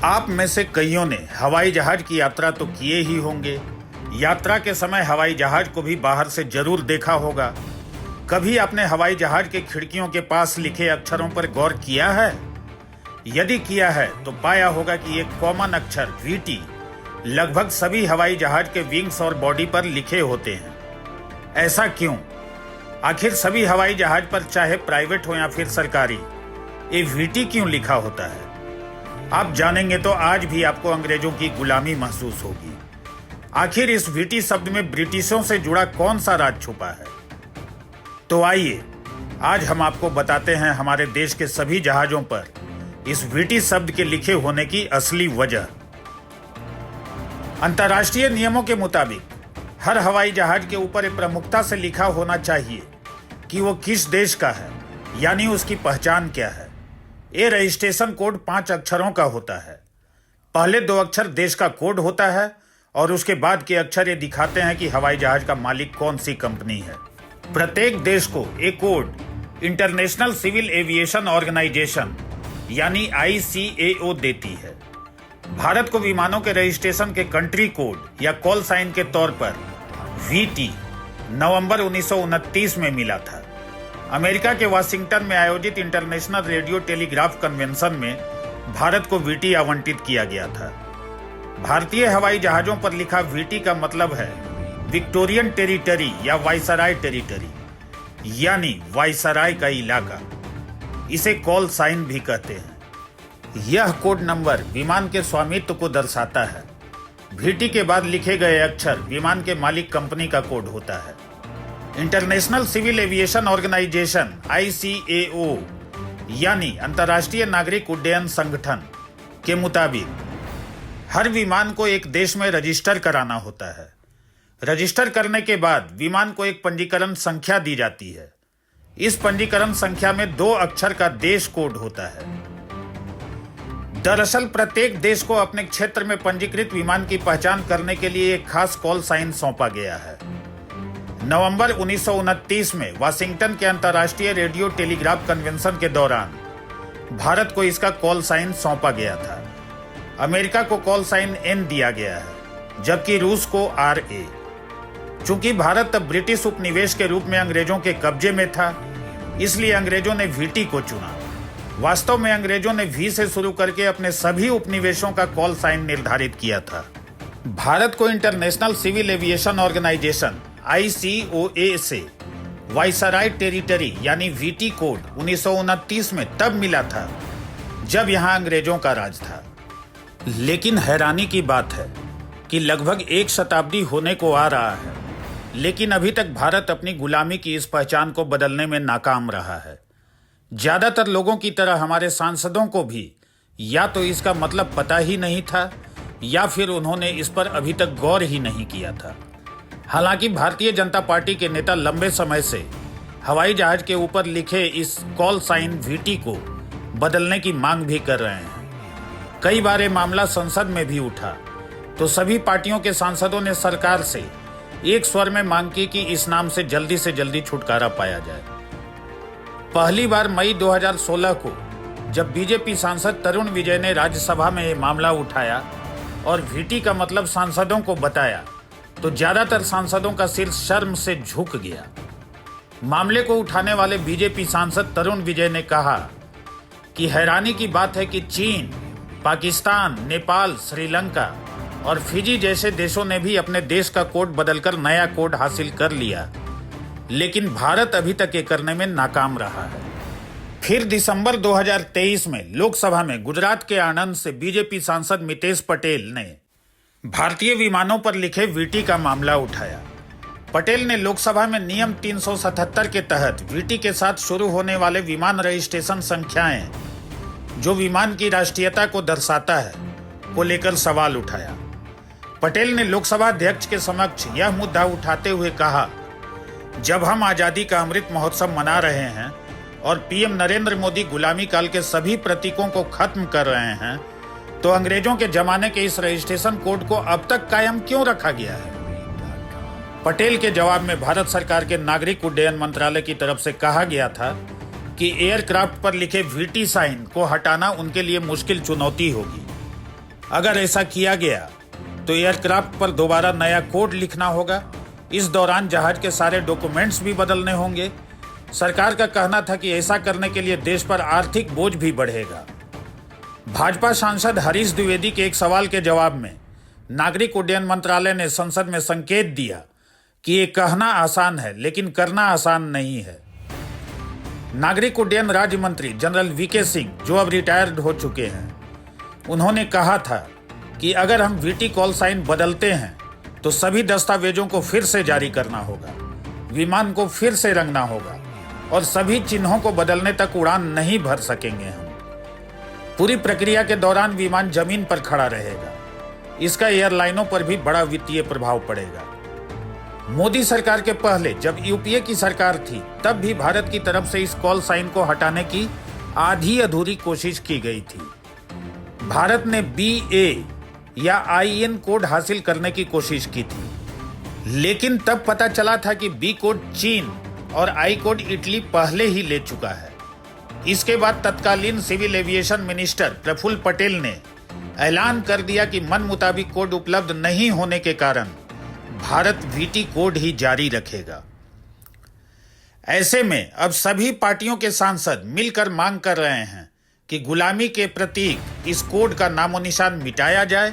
आप में से कईयों ने हवाई जहाज की यात्रा तो किए ही होंगे। यात्रा के समय हवाई जहाज को भी बाहर से जरूर देखा होगा। कभी आपने हवाई जहाज के खिड़कियों के पास लिखे अक्षरों पर गौर किया है? यदि किया है तो पाया होगा कि एक कॉमन अक्षर वीटी लगभग सभी हवाई जहाज के विंग्स और बॉडी पर लिखे होते हैं। ऐसा क्यों? आखिर सभी हवाई जहाज पर, चाहे प्राइवेट हो या फिर सरकारी, ये वीटी क्यों लिखा होता है? आप जानेंगे तो आज भी आपको अंग्रेजों की गुलामी महसूस होगी। आखिर इस वीटी शब्द में ब्रिटिशों से जुड़ा कौन सा राज छुपा है? तो आइए आज हम आपको बताते हैं हमारे देश के सभी जहाजों पर इस वीटी शब्द के लिखे होने की असली वजह। अंतर्राष्ट्रीय नियमों के मुताबिक हर हवाई जहाज के ऊपर प्रमुखता से लिखा होना चाहिए कि वो किस देश का है, यानी उसकी पहचान क्या है। ये रजिस्ट्रेशन कोड 5 अक्षरों का होता है। पहले 2 अक्षर देश का कोड होता है और उसके बाद के अक्षर ये दिखाते हैं कि हवाई जहाज का मालिक कौन सी कंपनी है। प्रत्येक देश को एक code International Civil Aviation Organization यानी ICAO देती है। भारत को विमानों के रजिस्ट्रेशन के कंट्री कोड या कॉल साइन के तौर पर VT नवंबर 1929 में मिला था। अमेरिका के वाशिंगटन में आयोजित इंटरनेशनल रेडियो टेलीग्राफ कन्वेंशन में भारत को VT आवंटित किया गया था। भारतीय हवाई जहाजों पर लिखा VT का मतलब है विक्टोरियन टेरिटरी या वायसराय टेरिटरी, यानी वायसराय का इलाका। इसे कॉल साइन भी कहते हैं। यह कोड नंबर विमान के स्वामित्व को दर्शाता है। VT के बाद लिखे गए अक्षर विमान के मालिक कंपनी का कोड होता है। International Civil Aviation Organization ICAO यानी अंतर्राष्ट्रीय नागरिक उड्डयन संगठन के मुताबिक हर विमान को एक देश में रजिस्टर कराना होता है। रजिस्टर करने के बाद विमान को एक पंजीकरण संख्या दी जाती है। इस पंजीकरण संख्या में 2 अक्षर का देश कोड होता है। दरअसल प्रत्येक देश को अपने क्षेत्र में पंजीकृत विमान की पहचान करने के लिए एक खास कॉल साइन सौंपा गया है। नवंबर 1929 में वाशिंगटन के अंतर्राष्ट्रीय रेडियो टेलीग्राफ कन्वेंशन के दौरान भारत को इसका कॉल साइन सौंपा गया था। अमेरिका को कॉल साइन N दिया गया है, जबकि रूस को RA। चूंकि भारत तब ब्रिटिश उपनिवेश के रूप में अंग्रेजों के कब्जे में था, इसलिए अंग्रेजों ने VT को चुना। वास्तव में अंग्रेजों ने V से शुरू करके अपने सभी उपनिवेशों का कॉल साइन निर्धारित किया था। भारत को International Civil Aviation Organization ICAO से वायसराय टेरिटरी यानी VT कोड 1929 में तब मिला था जब यहां अंग्रेजों का राज था। लेकिन हैरानी की बात है कि लगभग 1 शताब्दी होने को आ रहा है, लेकिन अभी तक भारत अपनी गुलामी की इस पहचान को बदलने में नाकाम रहा है। ज्यादातर लोगों की तरह हमारे सांसदों को भी या तो इसका मतलब पता ही नहीं था या फिर उन्होंने इस पर अभी तक गौर ही नहीं किया था। हालांकि भारतीय जनता पार्टी के नेता लंबे समय से हवाई जहाज के ऊपर लिखे इस कॉल साइन VT को बदलने की मांग भी कर रहे हैं। कई बार ये मामला संसद में भी उठा तो सभी पार्टियों के सांसदों ने सरकार से एक स्वर में मांग की कि इस नाम से जल्दी छुटकारा पाया जाए। पहली बार मई 2016 को जब बीजेपी सांसद तरुण विजय ने राज्यसभा में ये मामला उठाया और VT का मतलब सांसदों को बताया तो ज्यादातर सांसदों का सिर शर्म से झुक गया। मामले को उठाने वाले बीजेपी सांसद तरुण विजय ने कहा कि हैरानी की बात है कि चीन, पाकिस्तान, नेपाल, श्रीलंका और फिजी जैसे देशों ने भी अपने देश का कोड बदलकर नया कोड हासिल कर लिया, लेकिन भारत अभी तक ये करने में नाकाम रहा है। फिर दिसंबर 2023 में लोकसभा में गुजरात के आणंद से बीजेपी सांसद मितेश पटेल ने भारतीय विमानों पर लिखे VT का मामला उठाया। पटेल ने लोकसभा में नियम 377 के तहत VT के साथ शुरू होने वाले विमान रजिस्ट्रेशन संख्याएं, जो विमान की राष्ट्रीयता को दर्शाता है, को लेकर सवाल उठाया। पटेल ने लोकसभा अध्यक्ष के समक्ष यह मुद्दा उठाते हुए कहा, जब हम आजादी का अमृत महोत्सव मना रहे हैं और PM नरेंद्र मोदी गुलामी काल के सभी प्रतीकों को खत्म कर रहे हैं, तो अंग्रेजों के जमाने के इस रजिस्ट्रेशन कोड को अब तक कायम क्यों रखा गया है? पटेल के जवाब में भारत सरकार के नागरिक उड्डयन मंत्रालय की तरफ से कहा गया था कि एयरक्राफ्ट पर लिखे VT साइन को हटाना उनके लिए मुश्किल चुनौती होगी। अगर ऐसा किया गया तो एयरक्राफ्ट पर दोबारा नया कोड लिखना होगा। इस दौरान जहाज के सारे डॉक्यूमेंट्स भी बदलने होंगे। सरकार का कहना था कि ऐसा करने के लिए देश पर आर्थिक बोझ भी बढ़ेगा। भाजपा सांसद हरीश द्विवेदी के एक सवाल के जवाब में नागरिक उड्डयन मंत्रालय ने संसद में संकेत दिया कि ये कहना आसान है लेकिन करना आसान नहीं है। नागरिक उड्डयन राज्य मंत्री जनरल वीके सिंह, जो अब रिटायर्ड हो चुके हैं, उन्होंने कहा था कि अगर हम वीटी कॉल साइन बदलते हैं तो सभी दस्तावेजों को फिर से जारी करना होगा, विमान को फिर से रंगना होगा और सभी चिन्हों को बदलने तक उड़ान नहीं भर सकेंगे हम। पूरी प्रक्रिया के दौरान विमान जमीन पर खड़ा रहेगा। इसका एयरलाइनों पर भी बड़ा वित्तीय प्रभाव पड़ेगा। मोदी सरकार के पहले जब यूपीए की सरकार थी तब भी भारत की तरफ से इस कॉल साइन को हटाने की आधी अधूरी कोशिश की गई थी। भारत ने BA या IN कोड हासिल करने की कोशिश की थी, लेकिन तब पता चला था कि B कोड चीन और I कोड इटली पहले ही ले चुका है। इसके बाद तत्कालीन civil aviation minister Praful Patel ने ऐलान कर दिया कि मन मुताबिक कोड उपलब्ध नहीं होने के कारण भारत VT कोड ही जारी रखेगा। ऐसे में अब सभी पार्टियों के सांसद मिलकर मांग कर रहे हैं कि गुलामी के प्रतीक इस कोड का नामो निशान मिटाया जाए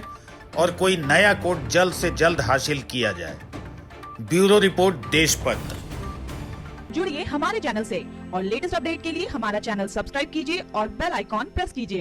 और कोई नया कोड जल्द से जल्द हासिल किया जाए। Bureau report, Deshpatra. जुड़िए हमारे चैनल से और लेटेस्ट अपडेट के लिए हमारा चैनल सब्सक्राइब कीजिए और बेल आइकॉन प्रेस कीजिए।